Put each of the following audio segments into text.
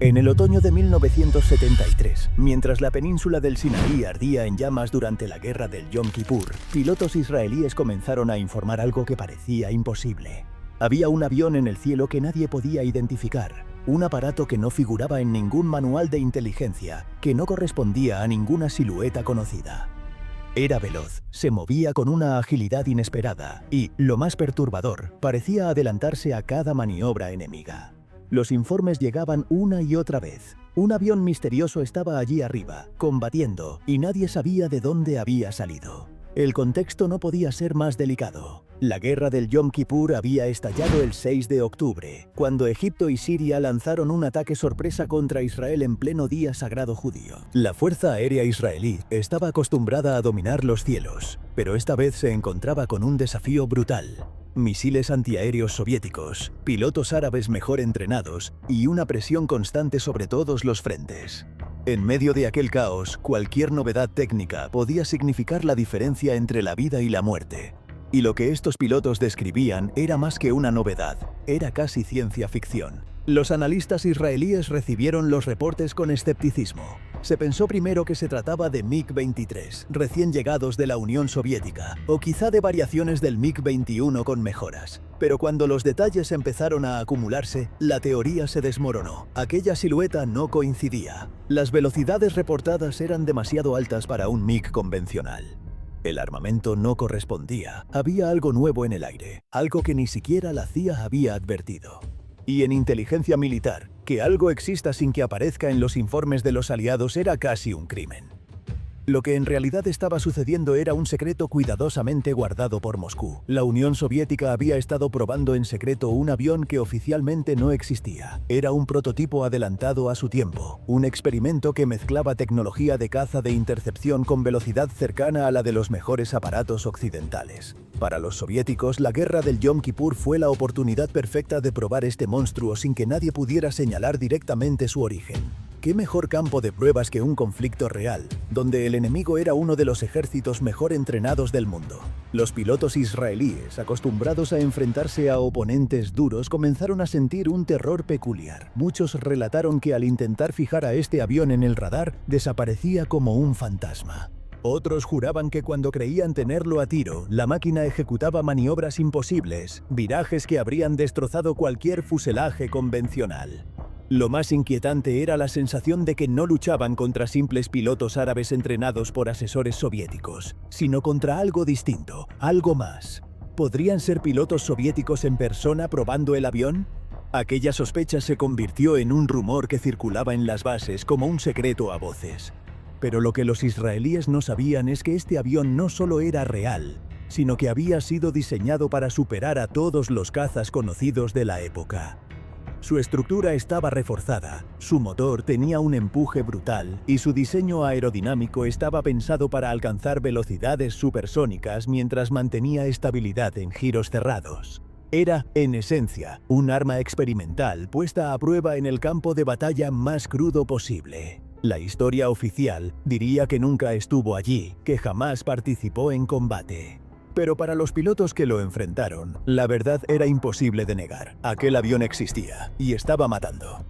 En el otoño de 1973, mientras la península del Sinaí ardía en llamas durante la guerra del Yom Kippur, pilotos israelíes comenzaron a informar algo que parecía imposible. Había un avión en el cielo que nadie podía identificar, un aparato que no figuraba en ningún manual de inteligencia, que no correspondía a ninguna silueta conocida. Era veloz, se movía con una agilidad inesperada y, lo más perturbador, parecía adelantarse a cada maniobra enemiga. Los informes llegaban una y otra vez. Un avión misterioso estaba allí arriba, combatiendo, y nadie sabía de dónde había salido. El contexto no podía ser más delicado. La guerra del Yom Kippur había estallado el 6 de octubre, cuando Egipto y Siria lanzaron un ataque sorpresa contra Israel en pleno día sagrado judío. La Fuerza Aérea Israelí estaba acostumbrada a dominar los cielos, pero esta vez se encontraba con un desafío brutal. Misiles antiaéreos soviéticos, pilotos árabes mejor entrenados y una presión constante sobre todos los frentes. En medio de aquel caos, cualquier novedad técnica podía significar la diferencia entre la vida y la muerte. Y lo que estos pilotos describían era más que una novedad, era casi ciencia ficción. Los analistas israelíes recibieron los reportes con escepticismo. Se pensó primero que se trataba de MiG-23, recién llegados de la Unión Soviética, o quizá de variaciones del MiG-21 con mejoras. Pero cuando los detalles empezaron a acumularse, la teoría se desmoronó. Aquella silueta no coincidía. Las velocidades reportadas eran demasiado altas para un MiG convencional. El armamento no correspondía. Había algo nuevo en el aire, algo que ni siquiera la CIA había advertido. Y en inteligencia militar, que algo exista sin que aparezca en los informes de los aliados era casi un crimen. Lo que en realidad estaba sucediendo era un secreto cuidadosamente guardado por Moscú. La Unión Soviética había estado probando en secreto un avión que oficialmente no existía. Era un prototipo adelantado a su tiempo, un experimento que mezclaba tecnología de caza de intercepción con velocidad cercana a la de los mejores aparatos occidentales. Para los soviéticos, la guerra del Yom Kippur fue la oportunidad perfecta de probar este monstruo sin que nadie pudiera señalar directamente su origen. ¿Qué mejor campo de pruebas que un conflicto real, donde el enemigo era uno de los ejércitos mejor entrenados del mundo? Los pilotos israelíes, acostumbrados a enfrentarse a oponentes duros, comenzaron a sentir un terror peculiar. Muchos relataron que al intentar fijar a este avión en el radar, desaparecía como un fantasma. Otros juraban que cuando creían tenerlo a tiro, la máquina ejecutaba maniobras imposibles, virajes que habrían destrozado cualquier fuselaje convencional. Lo más inquietante era la sensación de que no luchaban contra simples pilotos árabes entrenados por asesores soviéticos, sino contra algo distinto, algo más. ¿Podrían ser pilotos soviéticos en persona probando el avión? Aquella sospecha se convirtió en un rumor que circulaba en las bases como un secreto a voces. Pero lo que los israelíes no sabían es que este avión no solo era real, sino que había sido diseñado para superar a todos los cazas conocidos de la época. Su estructura estaba reforzada, su motor tenía un empuje brutal y su diseño aerodinámico estaba pensado para alcanzar velocidades supersónicas mientras mantenía estabilidad en giros cerrados. Era, en esencia, un arma experimental puesta a prueba en el campo de batalla más crudo posible. La historia oficial diría que nunca estuvo allí, que jamás participó en combate. Pero para los pilotos que lo enfrentaron, la verdad era imposible de negar. Aquel avión existía y estaba matando.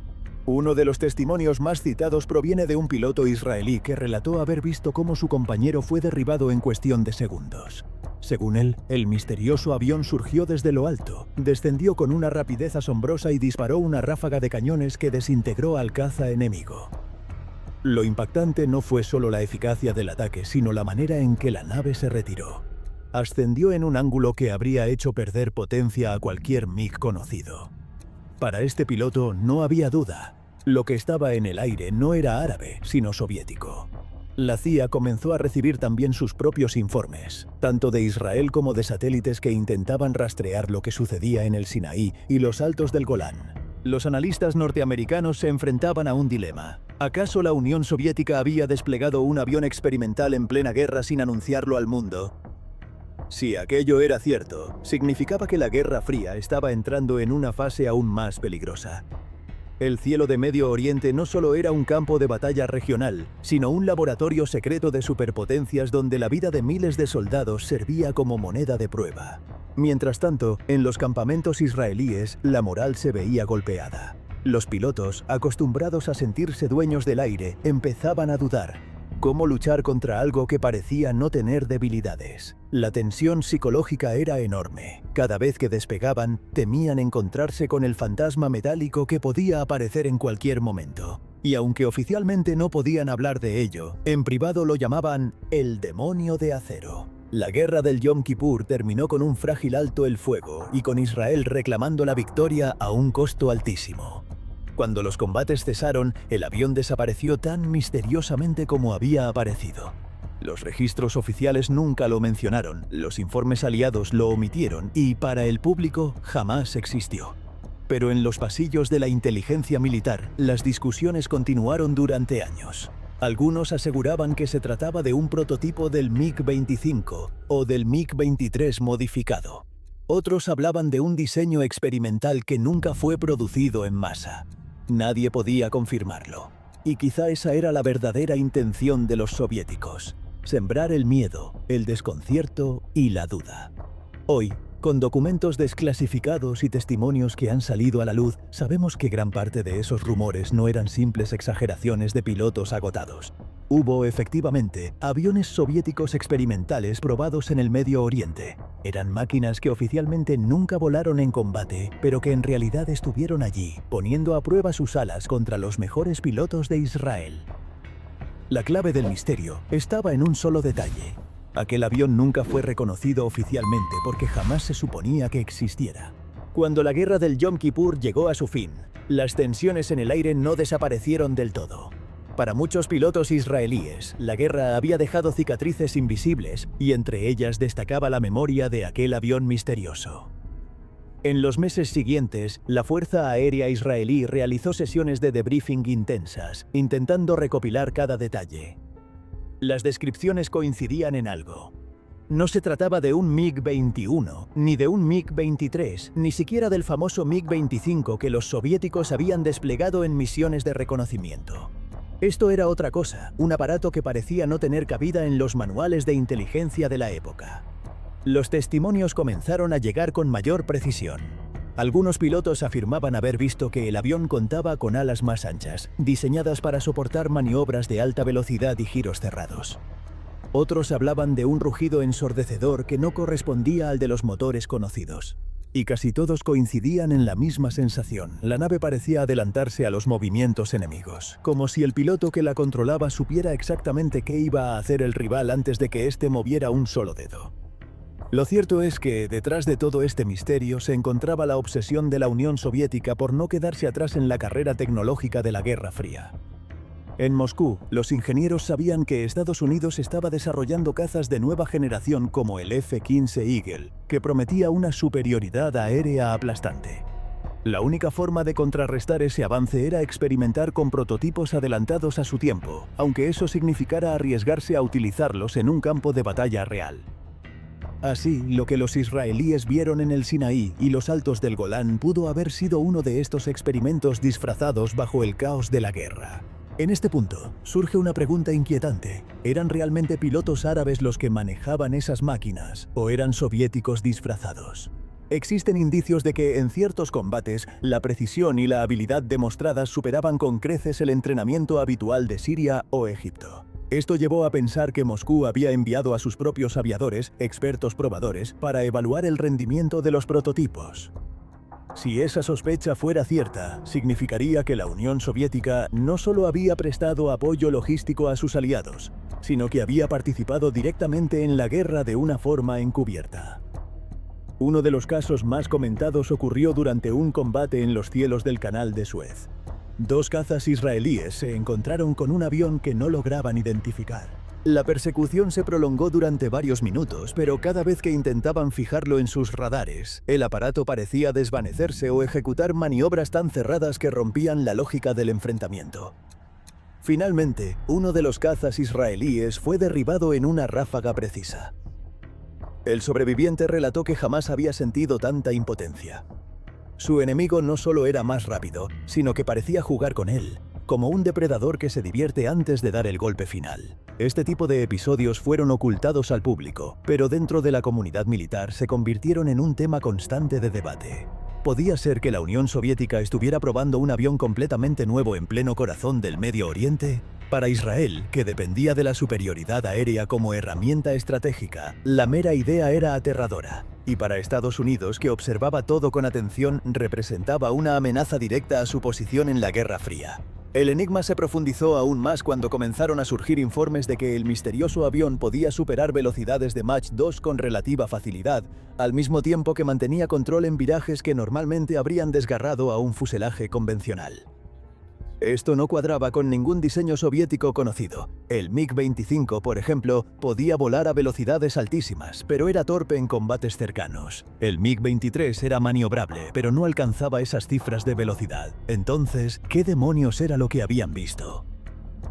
Uno de los testimonios más citados proviene de un piloto israelí que relató haber visto cómo su compañero fue derribado en cuestión de segundos. Según él, el misterioso avión surgió desde lo alto, descendió con una rapidez asombrosa y disparó una ráfaga de cañones que desintegró al caza enemigo. Lo impactante no fue solo la eficacia del ataque, sino la manera en que la nave se retiró. Ascendió en un ángulo que habría hecho perder potencia a cualquier MiG conocido. Para este piloto no había duda. Lo que estaba en el aire no era árabe, sino soviético. La CIA comenzó a recibir también sus propios informes, tanto de Israel como de satélites que intentaban rastrear lo que sucedía en el Sinaí y los altos del Golán. Los analistas norteamericanos se enfrentaban a un dilema. ¿Acaso la Unión Soviética había desplegado un avión experimental en plena guerra sin anunciarlo al mundo? Si aquello era cierto, significaba que la Guerra Fría estaba entrando en una fase aún más peligrosa. El cielo de Medio Oriente no solo era un campo de batalla regional, sino un laboratorio secreto de superpotencias donde la vida de miles de soldados servía como moneda de prueba. Mientras tanto, en los campamentos israelíes, la moral se veía golpeada. Los pilotos, acostumbrados a sentirse dueños del aire, empezaban a dudar. ¿Cómo luchar contra algo que parecía no tener debilidades? La tensión psicológica era enorme. Cada vez que despegaban, temían encontrarse con el fantasma metálico que podía aparecer en cualquier momento. Y aunque oficialmente no podían hablar de ello, en privado lo llamaban el demonio de acero. La guerra del Yom Kippur terminó con un frágil alto el fuego y con Israel reclamando la victoria a un costo altísimo. Cuando los combates cesaron, el avión desapareció tan misteriosamente como había aparecido. Los registros oficiales nunca lo mencionaron, los informes aliados lo omitieron y, para el público, jamás existió. Pero en los pasillos de la inteligencia militar, las discusiones continuaron durante años. Algunos aseguraban que se trataba de un prototipo del MiG-25 o del MiG-23 modificado. Otros hablaban de un diseño experimental que nunca fue producido en masa. Nadie podía confirmarlo. Y quizá esa era la verdadera intención de los soviéticos: sembrar el miedo, el desconcierto y la duda. Hoy, con documentos desclasificados y testimonios que han salido a la luz, sabemos que gran parte de esos rumores no eran simples exageraciones de pilotos agotados. Hubo, efectivamente, aviones soviéticos experimentales probados en el Medio Oriente. Eran máquinas que oficialmente nunca volaron en combate, pero que en realidad estuvieron allí, poniendo a prueba sus alas contra los mejores pilotos de Israel. La clave del misterio estaba en un solo detalle. Aquel avión nunca fue reconocido oficialmente porque jamás se suponía que existiera. Cuando la guerra del Yom Kippur llegó a su fin, las tensiones en el aire no desaparecieron del todo. Para muchos pilotos israelíes, la guerra había dejado cicatrices invisibles y entre ellas destacaba la memoria de aquel avión misterioso. En los meses siguientes, la Fuerza Aérea Israelí realizó sesiones de debriefing intensas, intentando recopilar cada detalle. Las descripciones coincidían en algo. No se trataba de un MiG-21, ni de un MiG-23, ni siquiera del famoso MiG-25 que los soviéticos habían desplegado en misiones de reconocimiento. Esto era otra cosa, un aparato que parecía no tener cabida en los manuales de inteligencia de la época. Los testimonios comenzaron a llegar con mayor precisión. Algunos pilotos afirmaban haber visto que el avión contaba con alas más anchas, diseñadas para soportar maniobras de alta velocidad y giros cerrados. Otros hablaban de un rugido ensordecedor que no correspondía al de los motores conocidos. Y casi todos coincidían en la misma sensación: la nave parecía adelantarse a los movimientos enemigos, como si el piloto que la controlaba supiera exactamente qué iba a hacer el rival antes de que éste moviera un solo dedo. Lo cierto es que, detrás de todo este misterio, se encontraba la obsesión de la Unión Soviética por no quedarse atrás en la carrera tecnológica de la Guerra Fría. En Moscú, los ingenieros sabían que Estados Unidos estaba desarrollando cazas de nueva generación como el F-15 Eagle, que prometía una superioridad aérea aplastante. La única forma de contrarrestar ese avance era experimentar con prototipos adelantados a su tiempo, aunque eso significara arriesgarse a utilizarlos en un campo de batalla real. Así, lo que los israelíes vieron en el Sinaí y los altos del Golán pudo haber sido uno de estos experimentos disfrazados bajo el caos de la guerra. En este punto, surge una pregunta inquietante. ¿Eran realmente pilotos árabes los que manejaban esas máquinas, o eran soviéticos disfrazados? Existen indicios de que, en ciertos combates, la precisión y la habilidad demostradas superaban con creces el entrenamiento habitual de Siria o Egipto. Esto llevó a pensar que Moscú había enviado a sus propios aviadores, expertos probadores, para evaluar el rendimiento de los prototipos. Si esa sospecha fuera cierta, significaría que la Unión Soviética no solo había prestado apoyo logístico a sus aliados, sino que había participado directamente en la guerra de una forma encubierta. Uno de los casos más comentados ocurrió durante un combate en los cielos del Canal de Suez. Dos cazas israelíes se encontraron con un avión que no lograban identificar. La persecución se prolongó durante varios minutos, pero cada vez que intentaban fijarlo en sus radares, el aparato parecía desvanecerse o ejecutar maniobras tan cerradas que rompían la lógica del enfrentamiento. Finalmente, uno de los cazas israelíes fue derribado en una ráfaga precisa. El sobreviviente relató que jamás había sentido tanta impotencia. Su enemigo no solo era más rápido, sino que parecía jugar con él, como un depredador que se divierte antes de dar el golpe final. Este tipo de episodios fueron ocultados al público, pero dentro de la comunidad militar se convirtieron en un tema constante de debate. podía ser que la Unión Soviética estuviera probando un avión completamente nuevo en pleno corazón del Medio Oriente? Para Israel, que dependía de la superioridad aérea como herramienta estratégica, la mera idea era aterradora. Y para Estados Unidos, que observaba todo con atención, representaba una amenaza directa a su posición en la Guerra Fría. El enigma se profundizó aún más cuando comenzaron a surgir informes de que el misterioso avión podía superar velocidades de Mach 2 con relativa facilidad, al mismo tiempo que mantenía control en virajes que normalmente habrían desgarrado a un fuselaje convencional. Esto no cuadraba con ningún diseño soviético conocido. El MiG-25, por ejemplo, podía volar a velocidades altísimas, pero era torpe en combates cercanos. El MiG-23 era maniobrable, pero no alcanzaba esas cifras de velocidad. Entonces, ¿qué demonios era lo que habían visto?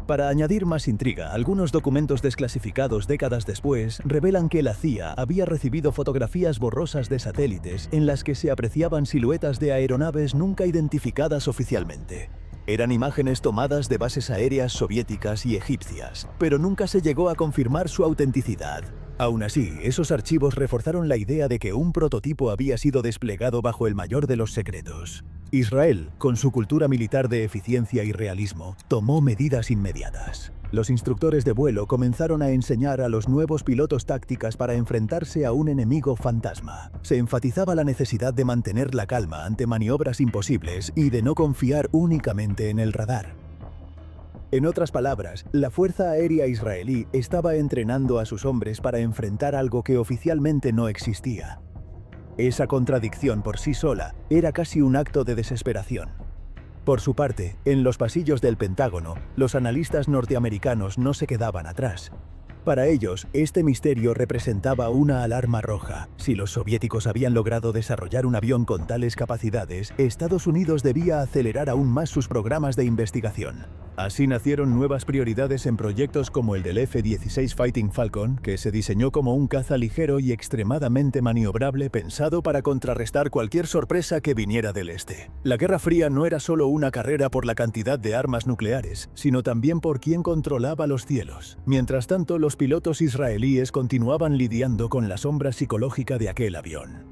Para añadir más intriga, algunos documentos desclasificados décadas después revelan que la CIA había recibido fotografías borrosas de satélites en las que se apreciaban siluetas de aeronaves nunca identificadas oficialmente. Eran imágenes tomadas de bases aéreas soviéticas y egipcias, pero nunca se llegó a confirmar su autenticidad. Aún así, esos archivos reforzaron la idea de que un prototipo había sido desplegado bajo el mayor de los secretos. Israel, con su cultura militar de eficiencia y realismo, tomó medidas inmediatas. Los instructores de vuelo comenzaron a enseñar a los nuevos pilotos tácticas para enfrentarse a un enemigo fantasma. Se enfatizaba la necesidad de mantener la calma ante maniobras imposibles y de no confiar únicamente en el radar. En otras palabras, la Fuerza Aérea Israelí estaba entrenando a sus hombres para enfrentar algo que oficialmente no existía. Esa contradicción por sí sola era casi un acto de desesperación. Por su parte, en los pasillos del Pentágono, los analistas norteamericanos no se quedaban atrás. Para ellos, este misterio representaba una alarma roja. Si los soviéticos habían logrado desarrollar un avión con tales capacidades, Estados Unidos debía acelerar aún más sus programas de investigación. Así nacieron nuevas prioridades en proyectos como el del F-16 Fighting Falcon, que se diseñó como un caza ligero y extremadamente maniobrable pensado para contrarrestar cualquier sorpresa que viniera del este. La Guerra Fría no era solo una carrera por la cantidad de armas nucleares, sino también por quién controlaba los cielos. Mientras tanto, los pilotos israelíes continuaban lidiando con la sombra psicológica de aquel avión.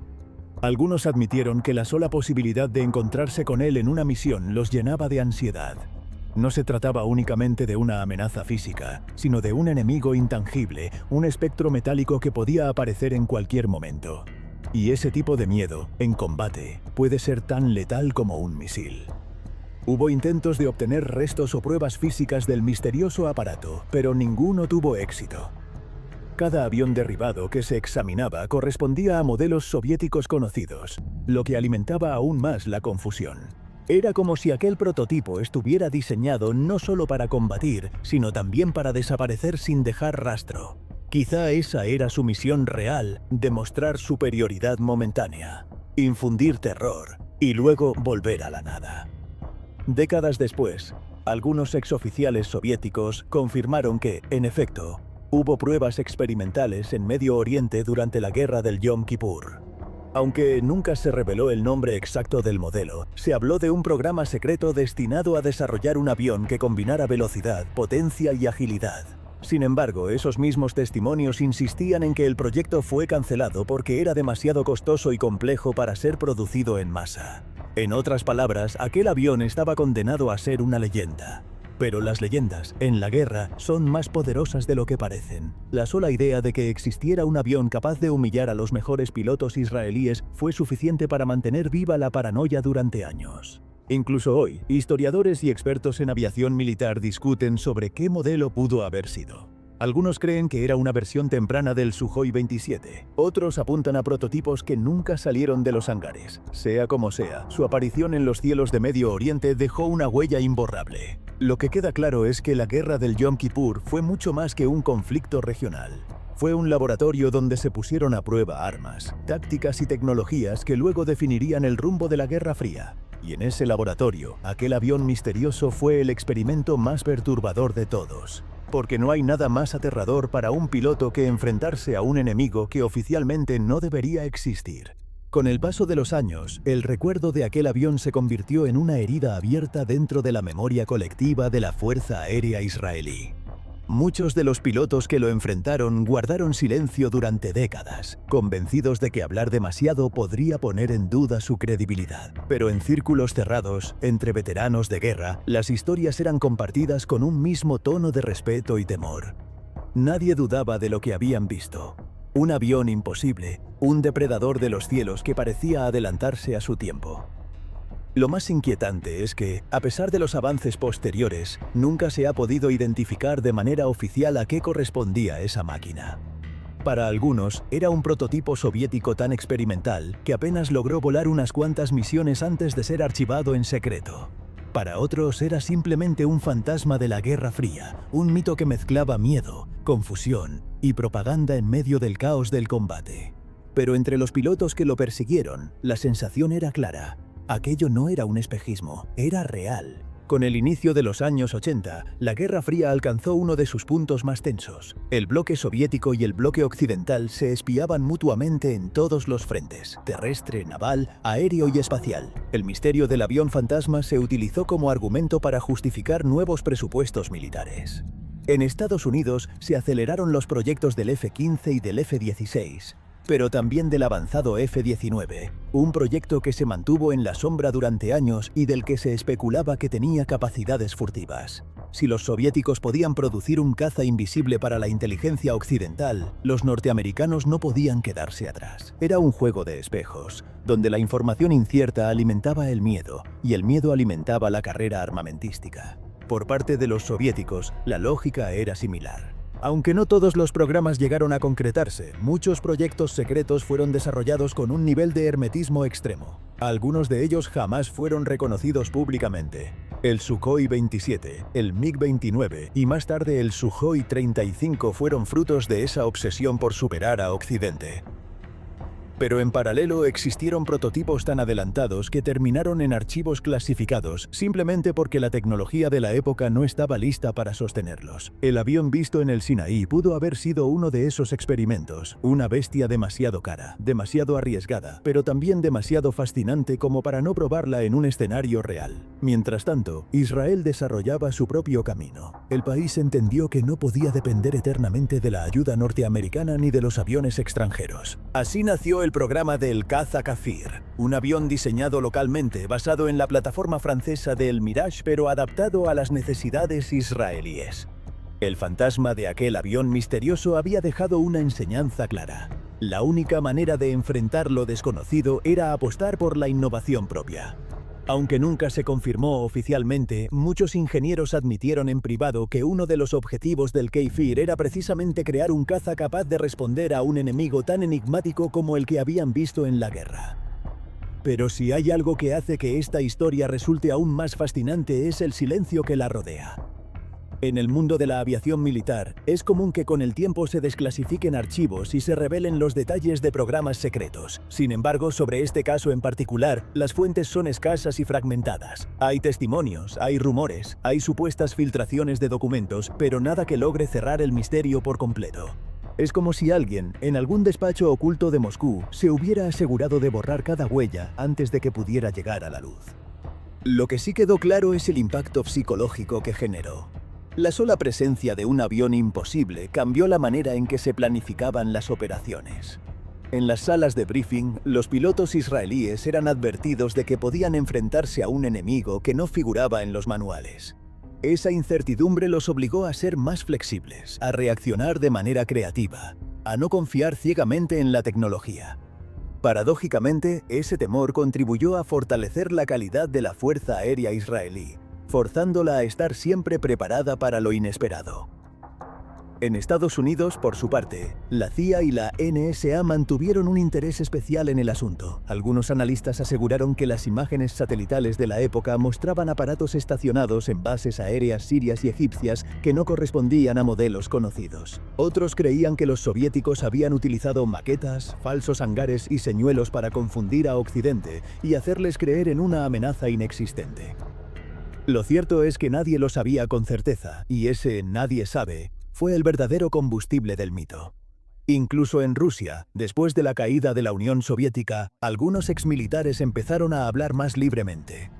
Algunos admitieron que la sola posibilidad de encontrarse con él en una misión los llenaba de ansiedad. No se trataba únicamente de una amenaza física, sino de un enemigo intangible, un espectro metálico que podía aparecer en cualquier momento. Y ese tipo de miedo, en combate, puede ser tan letal como un misil. Hubo intentos de obtener restos o pruebas físicas del misterioso aparato, pero ninguno tuvo éxito. Cada avión derribado que se examinaba correspondía a modelos soviéticos conocidos, lo que alimentaba aún más la confusión. Era como si aquel prototipo estuviera diseñado no solo para combatir, sino también para desaparecer sin dejar rastro. Quizá esa era su misión real, demostrar superioridad momentánea, infundir terror y luego volver a la nada. Décadas después, algunos exoficiales soviéticos confirmaron que, en efecto, hubo pruebas experimentales en Medio Oriente durante la Guerra del Yom Kippur. Aunque nunca se reveló el nombre exacto del modelo, se habló de un programa secreto destinado a desarrollar un avión que combinara velocidad, potencia y agilidad. Sin embargo, esos mismos testimonios insistían en que el proyecto fue cancelado porque era demasiado costoso y complejo para ser producido en masa. En otras palabras, aquel avión estaba condenado a ser una leyenda. Pero las leyendas, en la guerra, son más poderosas de lo que parecen. La sola idea de que existiera un avión capaz de humillar a los mejores pilotos israelíes fue suficiente para mantener viva la paranoia durante años. Incluso hoy, historiadores y expertos en aviación militar discuten sobre qué modelo pudo haber sido. Algunos creen que era una versión temprana del Sukhoi 27. Otros apuntan a prototipos que nunca salieron de los hangares. Sea como sea, su aparición en los cielos de Medio Oriente dejó una huella imborrable. Lo que queda claro es que la Guerra del Yom Kippur fue mucho más que un conflicto regional. Fue un laboratorio donde se pusieron a prueba armas, tácticas y tecnologías que luego definirían el rumbo de la Guerra Fría. Y en ese laboratorio, aquel avión misterioso fue el experimento más perturbador de todos. Porque no hay nada más aterrador para un piloto que enfrentarse a un enemigo que oficialmente no debería existir. Con el paso de los años, el recuerdo de aquel avión se convirtió en una herida abierta dentro de la memoria colectiva de la Fuerza Aérea Israelí. Muchos de los pilotos que lo enfrentaron guardaron silencio durante décadas, convencidos de que hablar demasiado podría poner en duda su credibilidad. Pero en círculos cerrados, entre veteranos de guerra, las historias eran compartidas con un mismo tono de respeto y temor. Nadie dudaba de lo que habían visto. Un avión imposible, un depredador de los cielos que parecía adelantarse a su tiempo. Lo más inquietante es que, a pesar de los avances posteriores, nunca se ha podido identificar de manera oficial a qué correspondía esa máquina. Para algunos, era un prototipo soviético tan experimental que apenas logró volar unas cuantas misiones antes de ser archivado en secreto. Para otros era simplemente un fantasma de la Guerra Fría, un mito que mezclaba miedo, confusión y propaganda en medio del caos del combate. Pero entre los pilotos que lo persiguieron, la sensación era clara. Aquello no era un espejismo, era real. Con el inicio de los años 80, la Guerra Fría alcanzó uno de sus puntos más tensos. El bloque soviético y el bloque occidental se espiaban mutuamente en todos los frentes: terrestre, naval, aéreo y espacial. El misterio del avión fantasma se utilizó como argumento para justificar nuevos presupuestos militares. En Estados Unidos se aceleraron los proyectos del F-15 y del F-16. Pero también del avanzado F-19, un proyecto que se mantuvo en la sombra durante años y del que se especulaba que tenía capacidades furtivas. Si los soviéticos podían producir un caza invisible para la inteligencia occidental, los norteamericanos no podían quedarse atrás. Era un juego de espejos, donde la información incierta alimentaba el miedo, y el miedo alimentaba la carrera armamentística. Por parte de los soviéticos, la lógica era similar. Aunque no todos los programas llegaron a concretarse, muchos proyectos secretos fueron desarrollados con un nivel de hermetismo extremo. Algunos de ellos jamás fueron reconocidos públicamente. El Sukhoi 27, el MiG-29 y más tarde el Sukhoi 35 fueron frutos de esa obsesión por superar a Occidente. Pero en paralelo existieron prototipos tan adelantados que terminaron en archivos clasificados simplemente porque la tecnología de la época no estaba lista para sostenerlos. El avión visto en el Sinaí pudo haber sido uno de esos experimentos, una bestia demasiado cara, demasiado arriesgada, pero también demasiado fascinante como para no probarla en un escenario real. Mientras tanto, Israel desarrollaba su propio camino. El país entendió que no podía depender eternamente de la ayuda norteamericana ni de los aviones extranjeros. Así nació el programa del caza Kafir, un avión diseñado localmente basado en la plataforma francesa del Mirage pero adaptado a las necesidades israelíes. El fantasma de aquel avión misterioso había dejado una enseñanza clara. La única manera de enfrentar lo desconocido era apostar por la innovación propia. Aunque nunca se confirmó oficialmente, muchos ingenieros admitieron en privado que uno de los objetivos del Kfir era precisamente crear un caza capaz de responder a un enemigo tan enigmático como el que habían visto en la guerra. Pero si hay algo que hace que esta historia resulte aún más fascinante es el silencio que la rodea. En el mundo de la aviación militar, es común que con el tiempo se desclasifiquen archivos y se revelen los detalles de programas secretos. Sin embargo, sobre este caso en particular, las fuentes son escasas y fragmentadas. Hay testimonios, hay rumores, hay supuestas filtraciones de documentos, pero nada que logre cerrar el misterio por completo. Es como si alguien, en algún despacho oculto de Moscú, se hubiera asegurado de borrar cada huella antes de que pudiera llegar a la luz. Lo que sí quedó claro es el impacto psicológico que generó. La sola presencia de un avión imposible cambió la manera en que se planificaban las operaciones. En las salas de briefing, los pilotos israelíes eran advertidos de que podían enfrentarse a un enemigo que no figuraba en los manuales. Esa incertidumbre los obligó a ser más flexibles, a reaccionar de manera creativa, a no confiar ciegamente en la tecnología. Paradójicamente, ese temor contribuyó a fortalecer la calidad de la Fuerza Aérea Israelí, forzándola a estar siempre preparada para lo inesperado. En Estados Unidos, por su parte, la CIA y la NSA mantuvieron un interés especial en el asunto. Algunos analistas aseguraron que las imágenes satelitales de la época mostraban aparatos estacionados en bases aéreas sirias y egipcias que no correspondían a modelos conocidos. Otros creían que los soviéticos habían utilizado maquetas, falsos hangares y señuelos para confundir a Occidente y hacerles creer en una amenaza inexistente. Lo cierto es que nadie lo sabía con certeza, y ese nadie sabe fue el verdadero combustible del mito. Incluso en Rusia, después de la caída de la Unión Soviética, algunos exmilitares empezaron a hablar más libremente.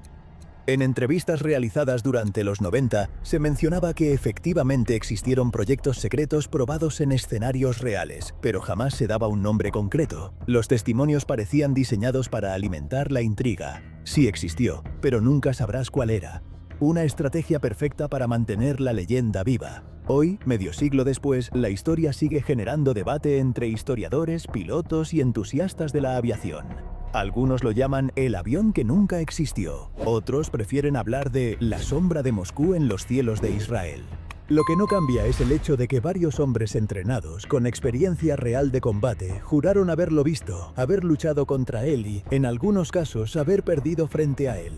En entrevistas realizadas durante los 90, se mencionaba que efectivamente existieron proyectos secretos probados en escenarios reales, pero jamás se daba un nombre concreto. Los testimonios parecían diseñados para alimentar la intriga. Sí existió, pero nunca sabrás cuál era. Una estrategia perfecta para mantener la leyenda viva. Hoy, medio siglo después, la historia sigue generando debate entre historiadores, pilotos y entusiastas de la aviación. Algunos lo llaman el avión que nunca existió. Otros prefieren hablar de la sombra de Moscú en los cielos de Israel. Lo que no cambia es el hecho de que varios hombres entrenados, con experiencia real de combate, juraron haberlo visto, haber luchado contra él y, en algunos casos, haber perdido frente a él.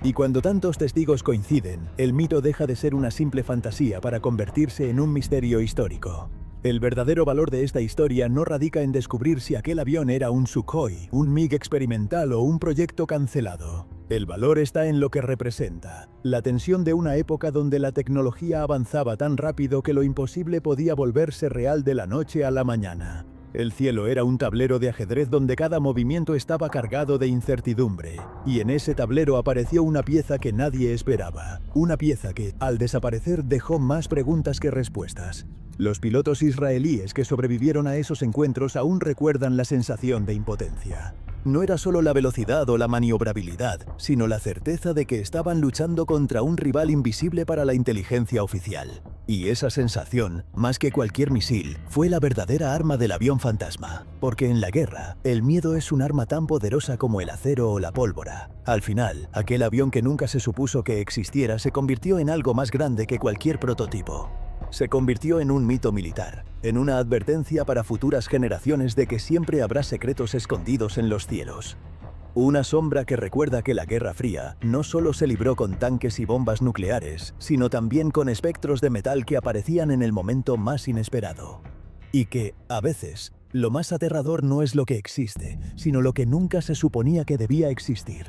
Y cuando tantos testigos coinciden, el mito deja de ser una simple fantasía para convertirse en un misterio histórico. El verdadero valor de esta historia no radica en descubrir si aquel avión era un Sukhoi, un MiG experimental o un proyecto cancelado. El valor está en lo que representa, la tensión de una época donde la tecnología avanzaba tan rápido que lo imposible podía volverse real de la noche a la mañana. El cielo era un tablero de ajedrez donde cada movimiento estaba cargado de incertidumbre, y en ese tablero apareció una pieza que nadie esperaba, una pieza que, al desaparecer, dejó más preguntas que respuestas. Los pilotos israelíes que sobrevivieron a esos encuentros aún recuerdan la sensación de impotencia. No era solo la velocidad o la maniobrabilidad, sino la certeza de que estaban luchando contra un rival invisible para la inteligencia oficial. Y esa sensación, más que cualquier misil, fue la verdadera arma del avión fantasma. Porque en la guerra, el miedo es un arma tan poderosa como el acero o la pólvora. Al final, aquel avión que nunca se supuso que existiera se convirtió en algo más grande que cualquier prototipo. Se convirtió en un mito militar, en una advertencia para futuras generaciones de que siempre habrá secretos escondidos en los cielos. Una sombra que recuerda que la Guerra Fría no solo se libró con tanques y bombas nucleares, sino también con espectros de metal que aparecían en el momento más inesperado. Y que, a veces, lo más aterrador no es lo que existe, sino lo que nunca se suponía que debía existir.